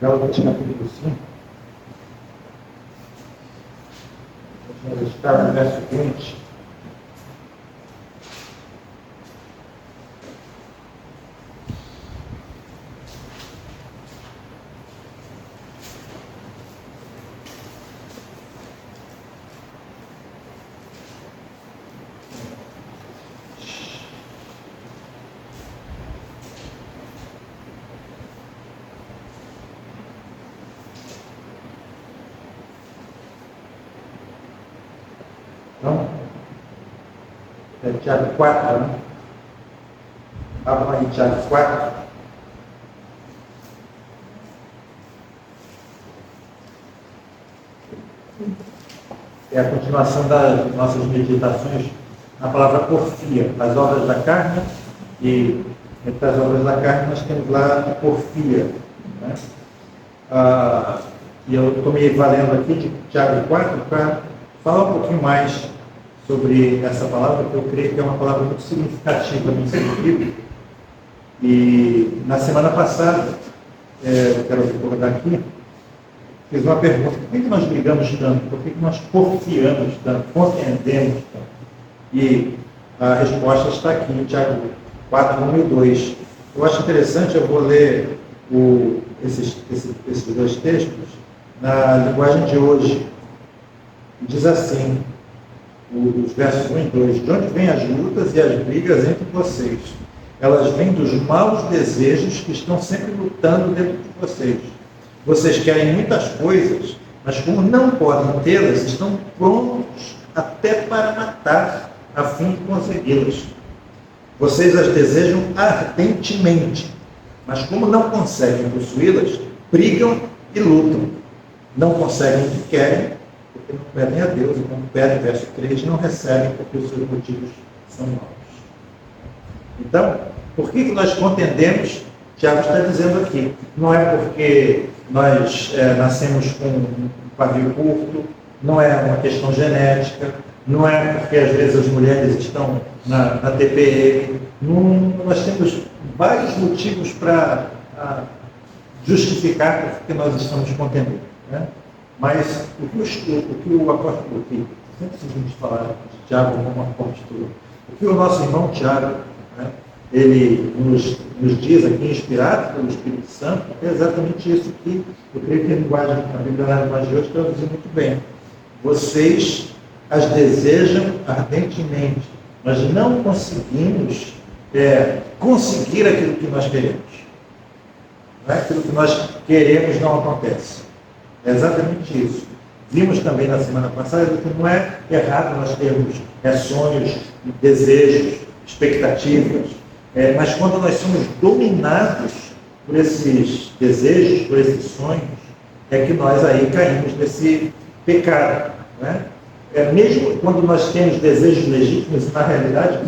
Gálatas capítulo 5. Nós estamos no verso 20. Então, é Tiago 4, né? Abram aí Tiago 4. É a continuação das nossas meditações na palavra porfia, as obras da carne, e entre as obras da carne nós temos lá a porfia, né? E eu estou me valendo aqui de Tiago 4 para falar um pouquinho mais sobre essa palavra, que eu creio que é uma palavra muito significativa no ensino bíblico. E na semana passada, eu quero recordar aqui, fiz uma pergunta: por que nós brigamos tanto? Por que nós porfiamos tanto? Contendemos tanto? E a resposta está aqui em Tiago 4, 1 e 2. Eu acho interessante, eu vou ler esses dois textos na linguagem de hoje. Diz assim, os versos 1 e 2: de onde vêm as lutas e as brigas entre vocês? Elas vêm dos maus desejos que estão sempre lutando dentro de vocês. Vocês querem muitas coisas, mas como não podem tê-las, estão prontos até para matar, a fim de consegui-las. Vocês as desejam ardentemente, mas como não conseguem possuí-las, brigam e lutam. Não conseguem o que querem, porque não pedem a Deus, e quando pedem, verso 3, não recebem porque os seus motivos são maus. Então, por que nós contendemos? Tiago está dizendo aqui, não é porque nós nascemos com um pavio curto, não é uma questão genética, não é porque às vezes as mulheres estão na TPM, nós temos vários motivos para justificar porque nós estamos contendendo, né? Mas o que o apóstolo, sempre se a gente falar de Tiago como apóstolo, o que o nosso irmão Tiago, né, ele nos diz aqui, inspirado pelo Espírito Santo, é exatamente isso que eu creio que a Bíblia na linguagem de hoje traduziu muito bem. Vocês as desejam ardentemente, mas não conseguimos conseguir aquilo que nós queremos. Não é? Aquilo que nós queremos não acontece. É exatamente isso. Vimos também na semana passada que não é errado nós termos sonhos, desejos, expectativas, mas quando nós somos dominados por esses desejos, por esses sonhos, é que nós aí caímos nesse pecado, né? Mesmo quando nós temos desejos legítimos, na realidade,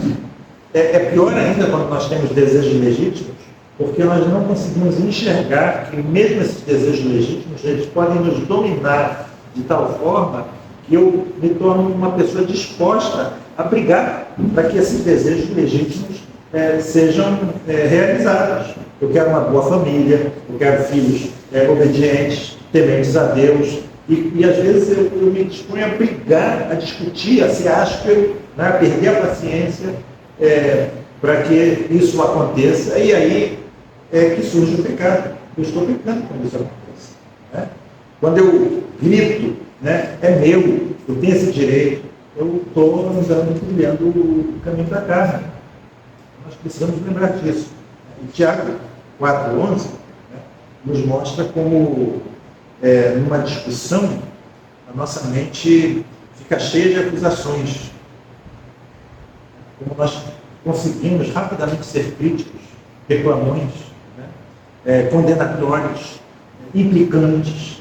é pior ainda quando nós temos desejos legítimos, porque nós não conseguimos enxergar que mesmo esses desejos legítimos, eles podem nos dominar de tal forma que eu me torno uma pessoa disposta a brigar para que esses desejos legítimos sejam realizados. Eu quero uma boa família, eu quero filhos obedientes, tementes a Deus, e às vezes eu me disponho a brigar, a discutir, a ser áspero, né, a perder a paciência para que isso aconteça, e aí que surge o pecado. Eu estou pecando quando isso acontece, né? Quando eu grito, né, é meu, eu tenho esse direito, eu estou andando, trilhando o caminho da carne. Nós precisamos lembrar disso. E Tiago 4,11 nos mostra como, numa discussão, a nossa mente fica cheia de acusações. Como nós conseguimos rapidamente ser críticos, reclamões, né, condenatórios, implicantes.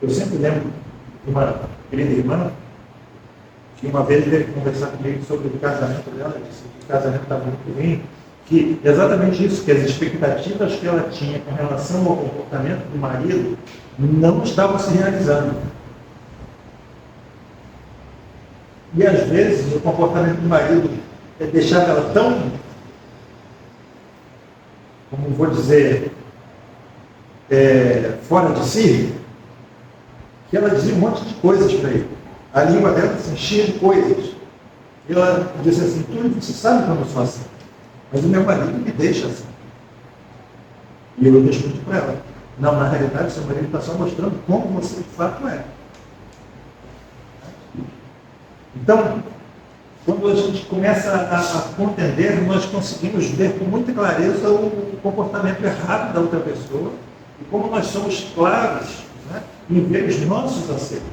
Eu sempre lembro de uma querida irmã que uma vez veio conversar comigo sobre o casamento dela, disse que o casamento estava muito ruim, que exatamente isso, que as expectativas que ela tinha com relação ao comportamento do marido não estavam se realizando. E às vezes o comportamento do marido deixava ela tão como vou dizer, fora de si, que ela dizia um monte de coisas para ele. A língua dela se enchia de coisas. E ela disse assim: Túlio, você sabe que eu não sou assim, mas o meu marido me deixa assim. E eu respondi para ela: não, na realidade, seu marido está só mostrando como você de fato é. Então, quando a gente começa a compreender, nós conseguimos ver com muita clareza o comportamento errado da outra pessoa e como nós somos claros, né, em ver os nossos acertos.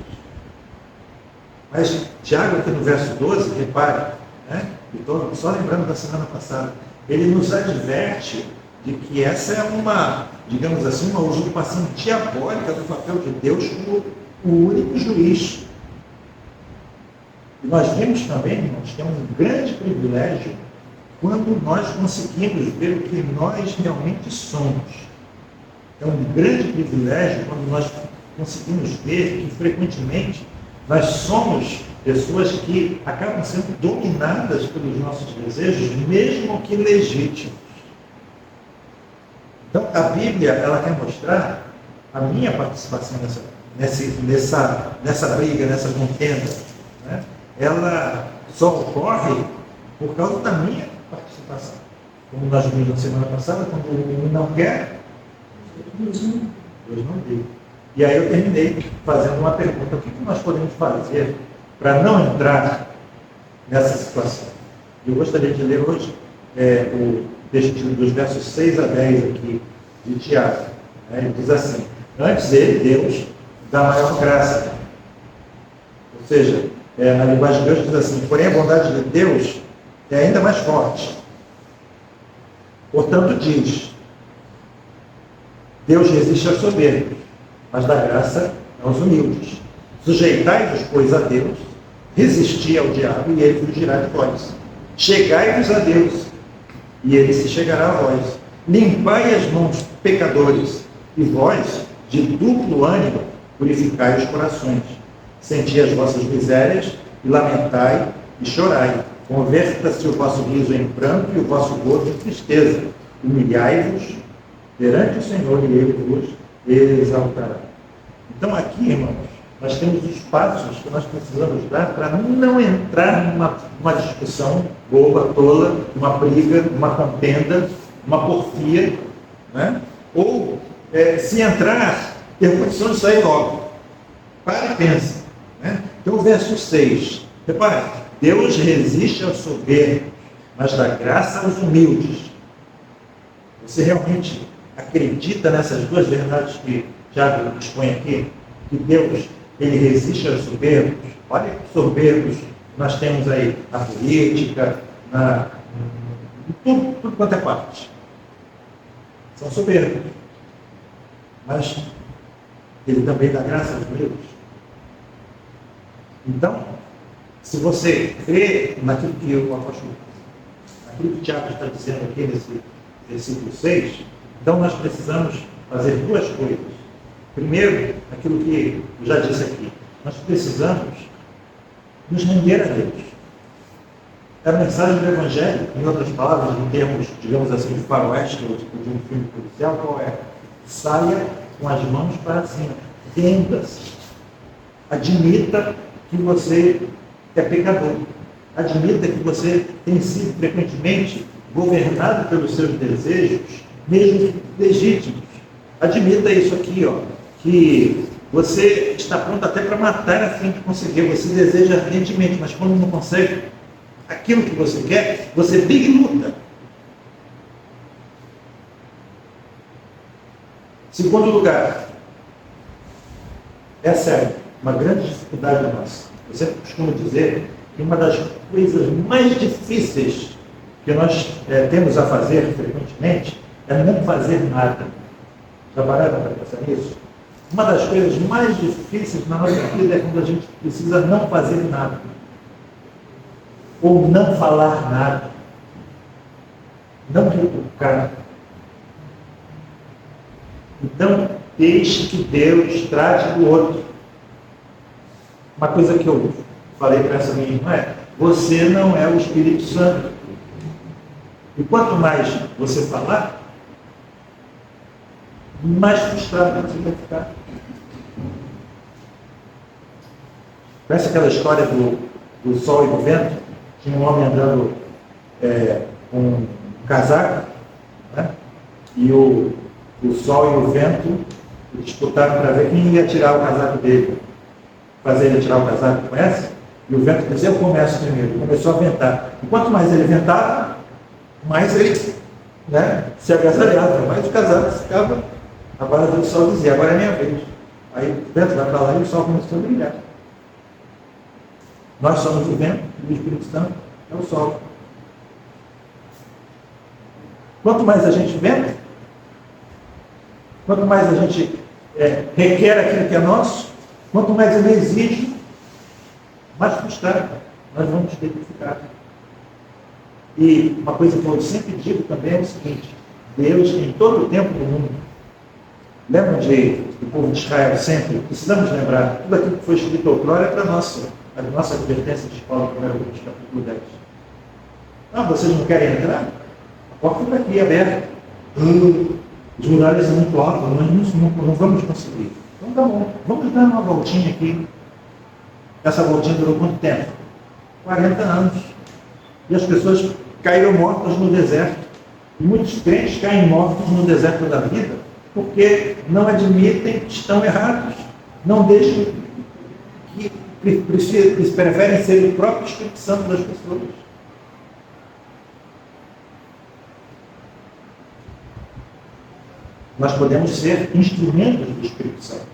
Mas Tiago, aqui no verso 12, repare, né, estou só lembrando da semana passada, ele nos adverte de que essa é uma, digamos assim, uma usurpação diabólica do papel de Deus como o único juiz. E nós vimos também, irmãos, que é um grande privilégio quando nós conseguimos ver o que nós realmente somos. É um grande privilégio quando nós conseguimos ver que, frequentemente, nós somos pessoas que acabam sendo dominadas pelos nossos desejos, mesmo que legítimos. Então, a Bíblia, ela quer mostrar a minha participação nessa briga, nessa contenda, né? Ela só ocorre por causa da minha participação. Como nós vimos na semana passada, quando o menino não quer, Deus não deu. E aí eu terminei fazendo uma pergunta: o que nós podemos fazer para não entrar nessa situação? Eu gostaria de ler hoje o texto dos versos 6 a 10 aqui de Tiago. Ele diz assim: antes ele, Deus, dá maior graça. Ou seja, a linguagem de Deus diz assim: porém a bondade de Deus é ainda mais forte. Portanto diz: Deus resiste aos soberbos, mas dá graça aos humildes. Sujeitai-vos, pois, a Deus, resisti ao diabo, e ele fugirá de vós. Chegai-vos a Deus, e ele se chegará a vós. Limpai as mãos, pecadores, e vós, de duplo ânimo, purificai os corações. Senti as vossas misérias, e lamentai, e chorai. Converta-se o vosso riso em pranto, e o vosso gozo em tristeza. Humilhai-vos perante o Senhor, e ele vos exaltará. Então aqui, irmãos, nós temos os passos que nós precisamos dar para não entrar numa discussão boba, tola, uma briga, uma contenda, uma porfia, né? Ou, se entrar, ter condição de sair logo. Para e pensa. Né? Então, o verso 6, repare: Deus resiste aos soberbos, mas dá graça aos humildes. Você realmente acredita nessas duas verdades que Tiago expõe aqui? Que Deus, ele resiste aos soberbos? Olha que soberbos nós temos aí na política, tudo quanto é parte. São soberbos. Mas ele também dá graça aos humildes. Então, se você crê naquilo que o apóstolo, naquilo que Tiago está dizendo aqui nesse versículo 6, então nós precisamos fazer duas coisas. Primeiro, aquilo que eu já disse aqui, nós precisamos nos render a Deus. A mensagem do Evangelho, em outras palavras, em termos, digamos assim, de faroeste, ou tipo de um filme policial, qual é? Saia com as mãos para cima, renda-se, admita que você é pecador, admita que você tem sido frequentemente governado pelos seus desejos, mesmo legítimos. Admita isso aqui, que você está pronto até para matar a fim de conseguir. Você deseja ardentemente, mas quando não consegue aquilo que você quer, você briga e luta. Segundo lugar, essa é uma grande dificuldade nossa. Eu sempre costumo dizer que uma das coisas mais difíceis que nós temos a fazer frequentemente é não fazer nada. Já pararam para pensar nisso? Uma das coisas mais difíceis na nossa vida é quando a gente precisa não fazer nada. Ou não falar nada. Não retrucar. Então, deixe que Deus trate do outro. Uma coisa que eu falei para essa minha irmã é: você não é o Espírito Santo. E quanto mais você falar, mais frustrado você vai ficar. Conhece aquela história do sol e do vento? Tinha um homem andando com um casaco, né? E o sol e o vento disputaram para ver quem ia tirar o casaco dele. Fazer ele tirar o casaco, conhece? E o vento disse, eu começo primeiro. Começou a ventar. E quanto mais ele ventava, mais ele, né, se agasalhava, mais o casaco ficava. Agora o sol dizia, agora é minha vez. Aí o vento vai para lá e o sol começou a brilhar. Nós somos o vento e o Espírito Santo é o sol. Quanto mais a gente venta, quanto mais a gente requer aquilo que é nosso, quanto mais ele exige, mais frustrado nós vamos ter que ficar. E uma coisa que eu sempre digo também é o seguinte: Deus em todo o tempo do mundo. Lembram do povo de Israel sempre? Precisamos lembrar, tudo aquilo que foi escrito outrora é para a nossa advertência de Paulo, 1 Coríntios, capítulo 10. Ah, vocês não querem entrar? A porta está aqui aberta. Os lugares são muito altos, nós não vamos conseguir. Então tá bom, vamos dar uma voltinha aqui. Essa voltinha durou quanto tempo? 40 anos. E as pessoas caíram mortas no deserto. E muitos crentes caem mortos no deserto da vida porque não admitem que estão errados. Não deixam que preferem ser o próprio Espírito Santo das pessoas. Nós podemos ser instrumentos do Espírito Santo.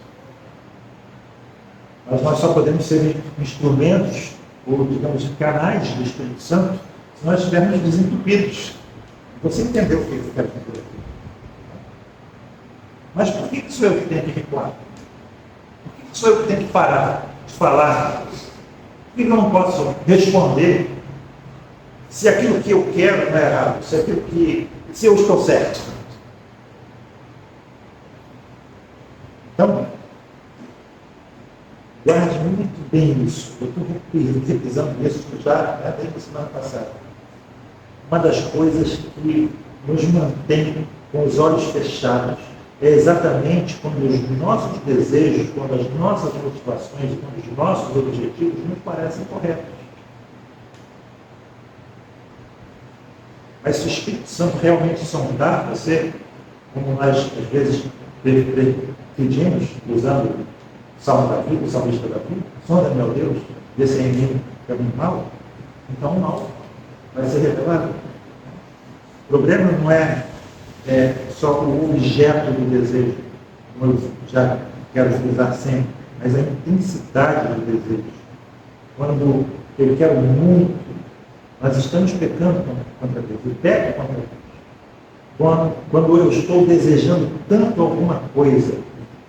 Mas nós só podemos ser instrumentos, ou digamos, canais do Espírito Santo, se nós estivermos desentupidos. Você entendeu o que eu quero dizer aqui? Mas por que sou eu que tenho que recuar? Por que sou eu que tenho que parar de falar? Por que eu não posso responder se aquilo que eu quero não é errado? Se eu estou certo? Então, guarde muito bem isso. Eu estou revisando isso já desde a semana passada. Uma das coisas que nos mantém com os olhos fechados é exatamente quando os nossos desejos, quando as nossas motivações, quando os nossos objetivos nos parecem corretos. Mas se o Espírito Santo realmente sondar você, como nós às vezes pedimos, usando o Salmo da vida, o salmista da vida, sonda, meu Deus, vê se é em mim caminho mal, então o mal vai ser revelado. O problema não é só o objeto do desejo, como eu já quero usar sempre, mas a intensidade do desejo. Quando eu quero muito, nós estamos pecando contra Deus, eu peco contra Deus. Quando eu estou desejando tanto alguma coisa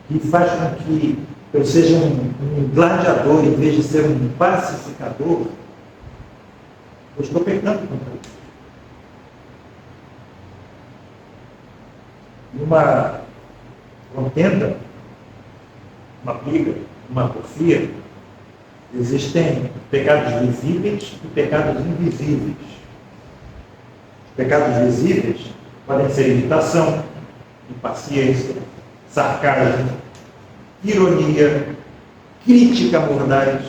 que faz com que eu seja um gladiador em vez de ser um pacificador, eu estou pecando contra Deus. Numa contenda, uma briga, uma porfia, existem pecados visíveis e pecados invisíveis. Os pecados visíveis podem ser irritação, impaciência, sarcasmo, ironia, crítica mordaz,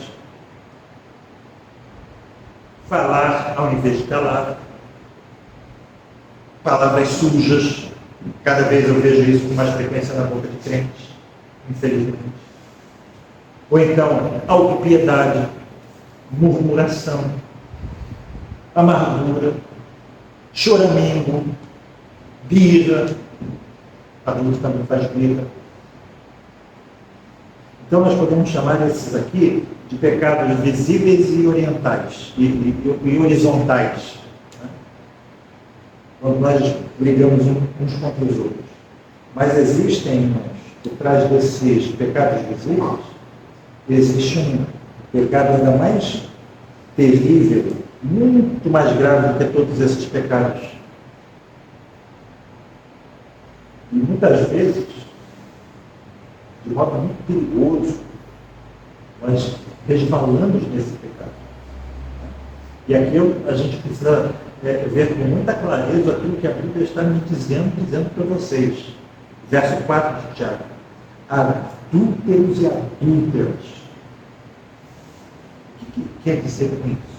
falar ao invés de calar, palavras sujas. Cada vez eu vejo isso com mais frequência na boca de crentes, infelizmente. Ou então, autopiedade, murmuração, amargura, choramingo, birra. Adulto também faz birra. Então nós podemos chamar esses aqui de pecados visíveis e orientais, e horizontais. Quando nós brigamos uns contra os outros. Mas existem, irmãos, por trás desses pecados visíveis, existe um pecado ainda mais terrível, muito mais grave do que todos esses pecados. E muitas vezes, de modo muito perigoso, nós resvalamos nesse pecado. E aqui a gente precisa ver com muita clareza aquilo que a Bíblia está me dizendo para vocês. Verso 4 de Tiago. Adúlteros e adúlteras. O que quer dizer com isso?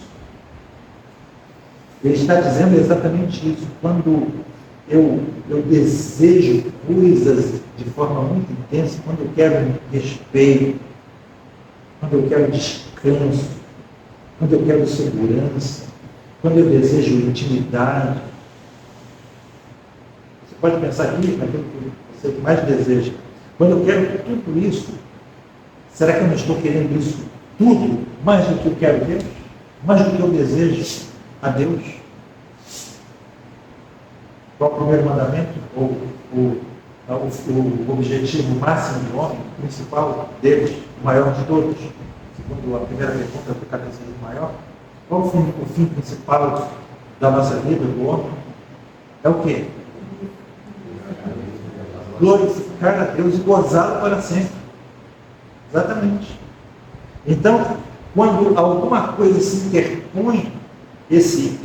Ele está dizendo exatamente isso. Quando eu desejo coisas de forma muito intensa, quando eu quero respeito, quando eu quero descanso, quando eu quero segurança, quando eu desejo intimidade. Você pode pensar aqui naquilo que você mais deseja. Quando eu quero tudo isso, será que eu não estou querendo isso tudo mais do que eu quero Deus? Mais do que eu desejo a Deus? Qual o primeiro mandamento? O objetivo máximo do homem, o principal deles, o maior de todos, segundo a primeira pergunta do Catecismo Maior. Qual o fim principal da nossa vida, do homem? É o quê? Glorificar a Deus e gozá-lo para sempre. Exatamente. Então, quando alguma coisa se interpõe esse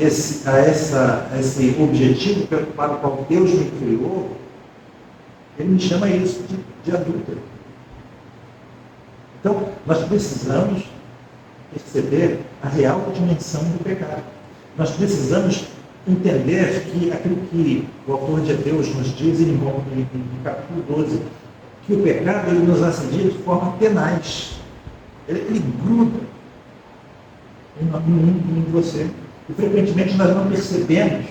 objetivo para o qual Deus me criou, ele me chama isso de adúltero. Então, nós precisamos perceber a real dimensão do pecado. Nós precisamos entender que aquilo que o autor de Hebreus nos diz em capítulo 12, que o pecado ele nos assedia de forma tenaz. Ele gruda em você. E frequentemente nós não percebemos.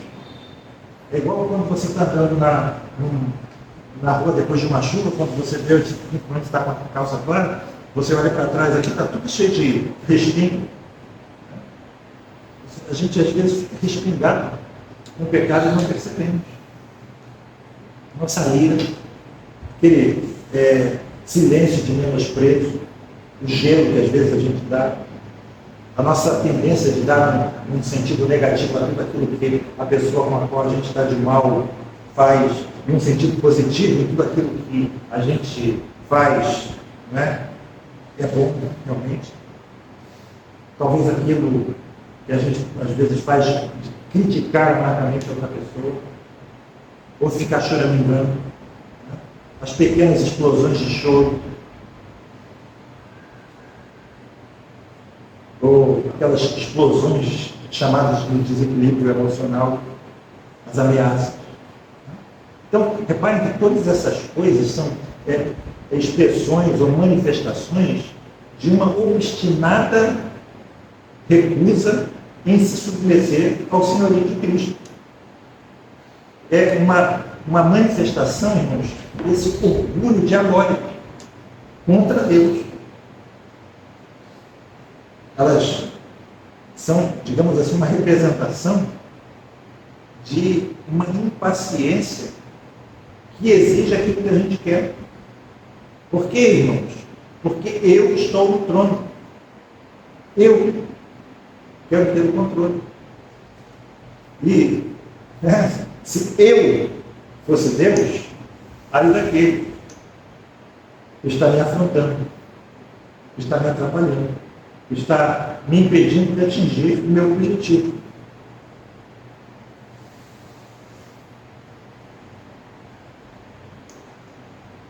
É igual quando você está andando na rua depois de uma chuva, quando você vê, quando está com a calça clara, você olha para trás aqui, está tudo cheio de respingo. A gente às vezes fica respingado com o pecado e não percebemos. Nossa ira, aquele silêncio de menosprezo, o gelo que às vezes a gente dá, a nossa tendência de dar um sentido negativo a tudo aquilo que a pessoa com a qual a gente está de mal faz, e um sentido positivo em tudo aquilo que a gente faz, né? É bom, realmente. Talvez aquilo que a gente às vezes faz de criticar amargamente outra pessoa, ou ficar choramingando, né? As pequenas explosões de choro, ou aquelas explosões chamadas de desequilíbrio emocional, as ameaças. Então, reparem que todas essas coisas são expressões ou manifestações de uma obstinada recusa em se submeter ao senhorio de Cristo. É uma manifestação, irmãos, desse orgulho diabólico contra Deus. Elas são, digamos assim, uma representação de uma impaciência que exige aquilo que a gente quer. Por quê, irmãos? Porque eu estou no trono. Eu quero ter o controle. E se eu fosse Deus, aí daquele está me afrontando, está me atrapalhando, está me impedindo de atingir o meu objetivo.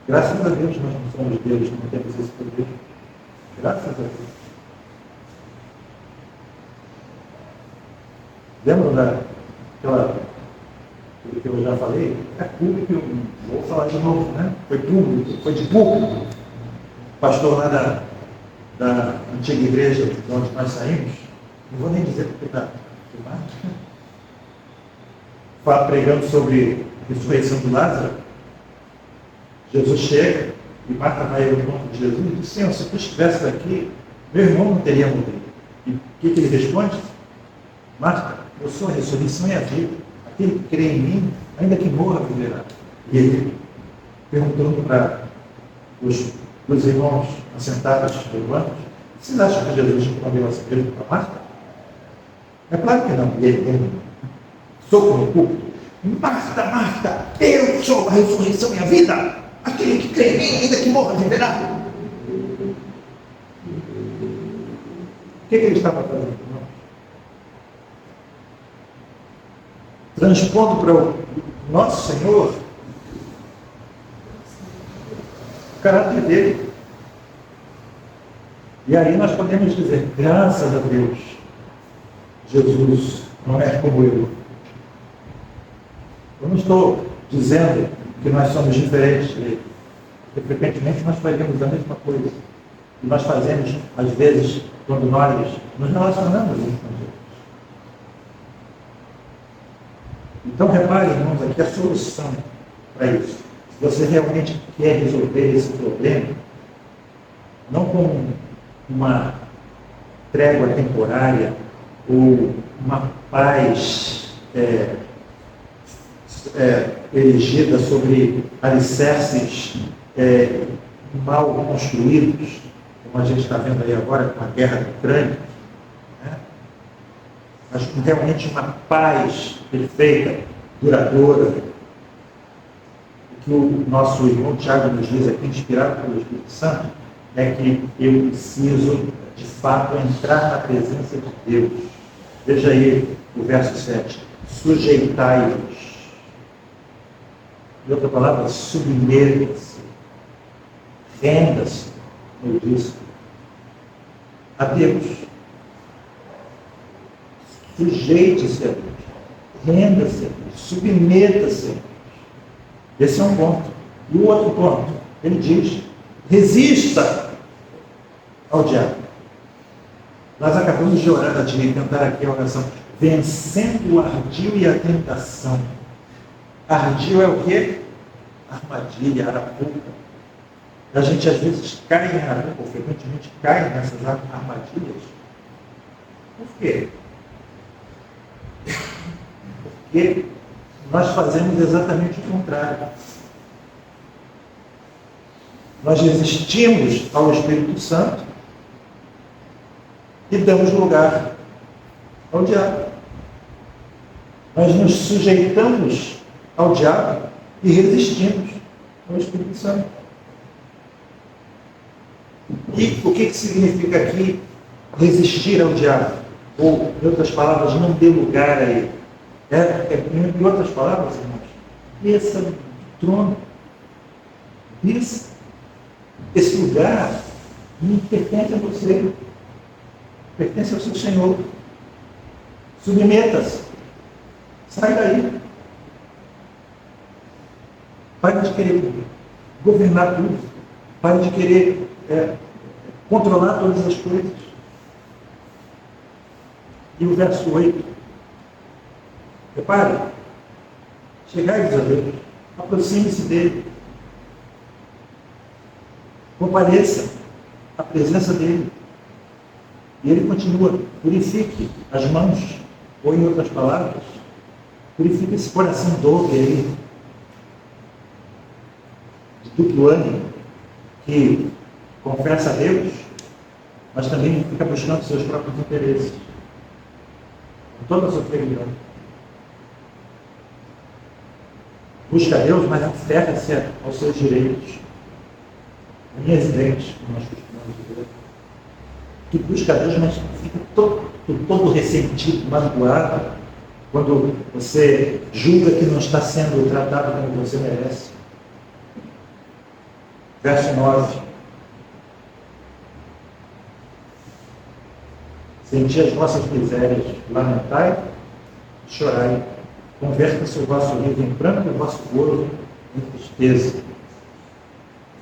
Graças a Deus nós não somos Deus, não temos esse poder. Graças a Deus. Lembram daquela que eu já falei? É público, eu vou falar de novo, né? Foi público, foi de público. O pastor lá da antiga igreja de onde nós saímos, não vou nem dizer porque está filmado, pregando sobre a ressurreição do Lázaro. Jesus chega e Marta vai ao encontro de Jesus e diz: Senhor, se tu estivesse aqui, meu irmão não teria morrido. E o que ele responde? Marta, eu sou a ressurreição e a vida. Aquele que crê em mim, ainda que morra, viverá. E ele, perguntando para os irmãos assentados no banco: vocês acham que Jesus respondeu essa pergunta para Marta? É claro que não. E ele tem soco no púlpito: Marta, Marta, eu sou a ressurreição e a vida. Aquele que crê em mim, ainda que morra, viverá. O que ele estava fazendo? Transpondo para o nosso Senhor o caráter dele. E aí nós podemos dizer, graças a Deus, Jesus não é como eu. Eu não estou dizendo que nós somos diferentes dele, porque frequentemente nós fazemos a mesma coisa. E nós fazemos, às vezes, quando nós nos relacionamos uns com os outros. Então, repare, irmãos, aqui a solução para isso. Se você realmente quer resolver esse problema, não com uma trégua temporária ou uma paz erigida sobre alicerces mal construídos, como a gente está vendo aí agora com a guerra da Ucrânia, né? Mas realmente uma paz perfeita, duradoura. O que o nosso irmão Tiago nos diz aqui, inspirado pelo Espírito Santo, é que eu preciso, de fato, entrar na presença de Deus. Veja aí o verso 7. Sujeitai-vos. Em outra palavra, submeta-se. Renda-se, como eu disse, a Deus. Sujeite-se a Deus. Renda-se a Deus. Submeta-se a Deus. Esse é um ponto. E o outro ponto, ele diz, resista ao diabo. Nós acabamos de orar, de cantar aqui a oração, vencendo o ardil e a tentação. Ardil é o quê? Armadilha, arapuca. A gente às vezes cai em arapuca, ou frequentemente cai nessas armadilhas. Por quê? Porque nós fazemos exatamente o contrário. Nós resistimos ao Espírito Santo e damos lugar ao diabo. Nós nos sujeitamos ao diabo e resistimos ao Espírito Santo. E o que significa aqui resistir ao diabo? Ou, em outras palavras, não dê lugar a ele. Em outras palavras, irmãos, desça do trono. Desça. Esse lugar não pertence a você. Pertence ao seu Senhor. Submeta-se. Sai daí. Pare de querer governar tudo. Pare de querer controlar todas as coisas. E o verso 8. Repare. Chegai-vos a Deus. Aproxime-se dele. Compareça à presença dele. E ele continua, purifique as mãos, ou em outras palavras, purifique esse coração dobre aí, de duplo ânimo, que confessa a Deus, mas também fica buscando seus próprios interesses, com toda a sua fidelidade. Busca a Deus, mas aferra-se aos seus direitos. Residente, como nós costumamos dizer, que busca a Deus, mas fica todo ressentido, magoado, quando você julga que não está sendo tratado como você merece. Verso 9. Senti as vossas misérias, lamentai, chorai, converta-se o vosso riso em pranto e o vosso gozo em tristeza.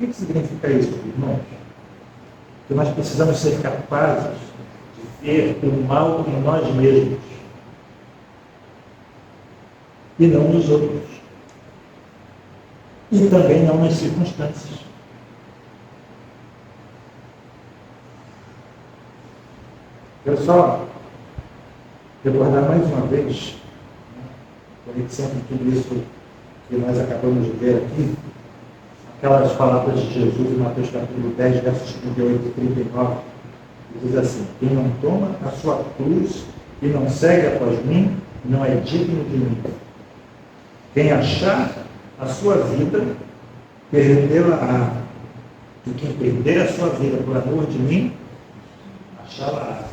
O que significa isso, irmãos? Que nós precisamos ser capazes de ver o mal em nós mesmos e não nos outros. E também não nas circunstâncias. Quero só recordar mais uma vez, conexão com tudo isso que nós acabamos de ver aqui, aquelas palavras de Jesus em Mateus capítulo 10, versos 38 e 39, que diz assim: quem não toma a sua cruz e não segue após mim, não é digno de mim. Quem achar a sua vida, perdê-la-á. E quem perder a sua vida por amor de mim, achá-la-á.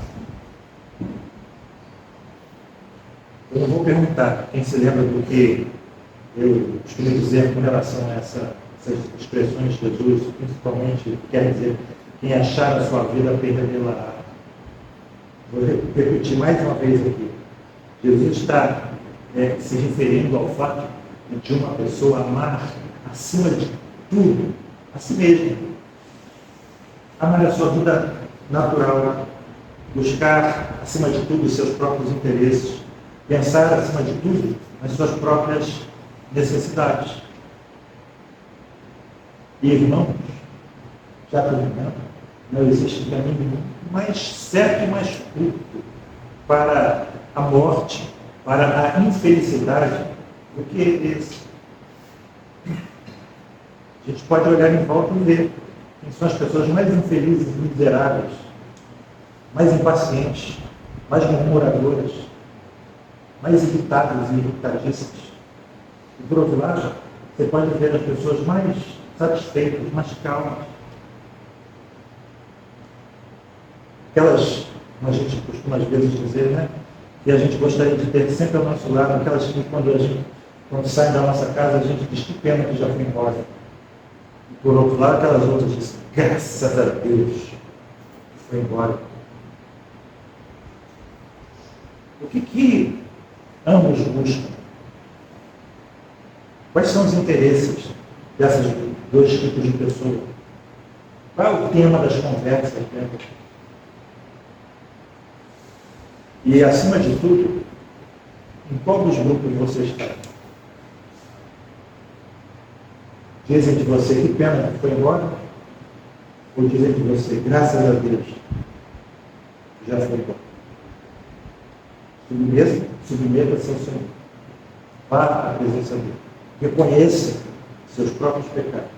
Eu não vou perguntar quem se lembra do que eu costumo dizer com relação a essa essas expressões de Jesus, principalmente, quer dizer, quem achar a sua vida, perdê-la. Vou repetir mais uma vez aqui. Jesus está se referindo ao fato de uma pessoa amar acima de tudo a si mesmo. Amar a sua vida natural, buscar acima de tudo os seus próprios interesses, pensar acima de tudo nas suas próprias necessidades. E, irmãos, já terminando, não existe caminho mais certo e mais curto para a morte, para a infelicidade, do que esse. A gente pode olhar em volta e ver quem são as pessoas mais infelizes e miseráveis, mais impacientes, mais murmuradoras, mais irritadas e irritadíssimas. E, por outro lado, você pode ver as pessoas mais satisfeitas, mais calmas. Aquelas, como a gente costuma às vezes dizer, né? Que a gente gostaria de ter sempre ao nosso lado, aquelas que quando saem da nossa casa, a gente diz que pena que já foi embora. E por outro lado, aquelas outras dizem, graças a Deus, que foi embora. O que ambos buscam? Quais são os interesses dessas dois tipos de pessoas? Qual é o tema das conversas delas? E, acima de tudo, em qual dos grupos você está? Dizem de você que pena que foi embora? Ou dizem de você, graças a Deus, já foi embora? Submeta-se ao Senhor. Vá à presença dele. Reconheça seus próprios pecados.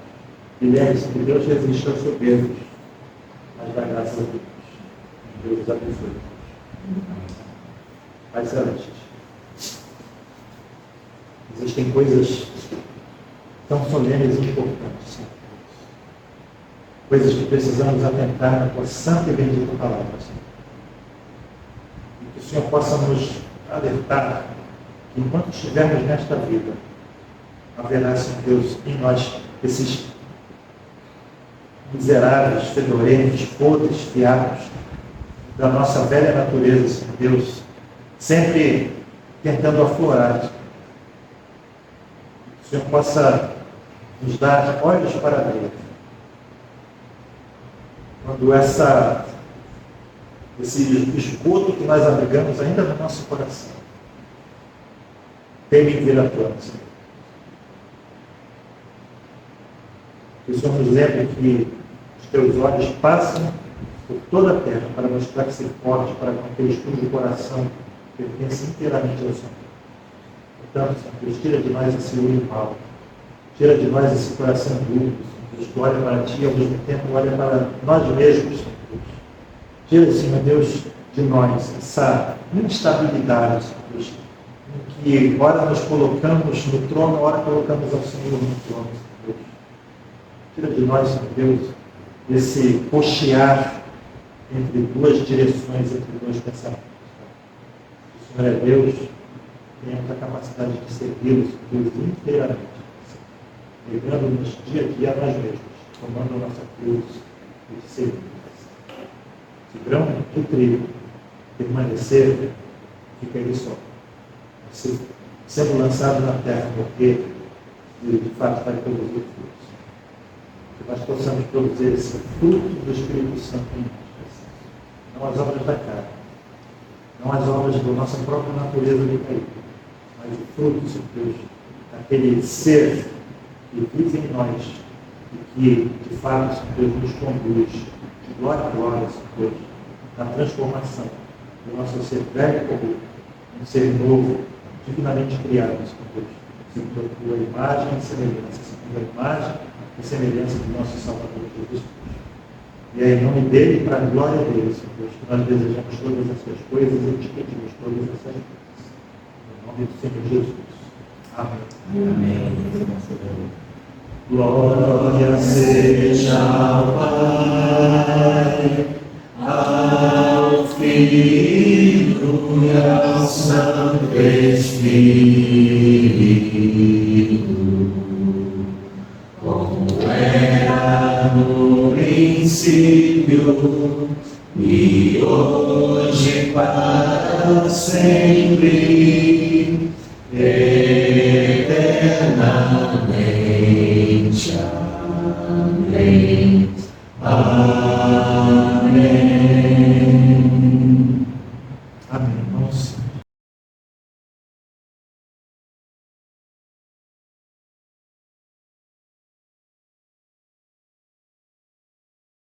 E lembre-se que Deus resiste aos soberbos, mas dá graça a Deus. Deus os abençoe. Pai Celeste, existem coisas tão solenes e importantes, Senhor. Coisas que precisamos atentar na tua santa e bendita palavra, Senhor. E que o Senhor possa nos alertar que enquanto estivermos nesta vida, haverá, Senhor Deus, em nós esses miseráveis, fedorentos, podres, fiados da nossa velha natureza, Senhor Deus, sempre tentando aflorar. Que o Senhor possa nos dar olhos para ver. Quando esse esgoto que nós abrigamos ainda no nosso coração tem que vir à tona, Senhor. Que o Senhor nos lembre que os teus olhos passam por toda a terra para mostrar que ser forte, para que aqueles cujo coração pertence inteiramente ao Senhor. Portanto, Senhor Deus, tira de nós esse olho mau, tira de nós esse coração duro, Senhor Deus, que olha para Ti e ao mesmo tempo olha para nós mesmos, Senhor Deus. Tira, Senhor Deus, de nós essa instabilidade, Senhor Deus, em que ora nos colocamos no trono, ora colocamos ao Senhor no trono, Senhor Deus. Tira de nós, Senhor Deus, esse cochear entre duas direções, entre dois pensamentos. O Senhor é Deus, temos a capacidade de servi-lo, Deus, inteiramente, ligando-nos dia a dia a nós mesmos, tomando a nossa cruz e de servir. Se grão do trigo permanecer, fica ele só. Sendo lançado na terra, porque ele de fato vai produzir frutos. Que nós possamos produzir esse fruto do Espírito Santo em nós, não as obras da carne, não as obras da nossa própria natureza decaída, mas o fruto, Senhor Deus, daquele ser que vive em nós e que, de fato, Senhor Deus, nos conduz de glória a glória, Senhor Deus, na transformação do nosso ser velho comum, um ser novo, divinamente criado, Senhor Deus, segundo a tua imagem e semelhança, segundo a imagem e semelhança do nosso Salvador Jesus Cristo. E é em nome dele, para a glória dele, Senhor Deus, que nós desejamos todas essas coisas e te pedimos todas essas coisas. Em nome do Senhor Jesus. Amém. Amém. Glória seja ao Pai, ao Filho e ao Santo Espírito, como princípio, e hoje para sempre, eternamente. Amém. Amém. Amém, irmãos.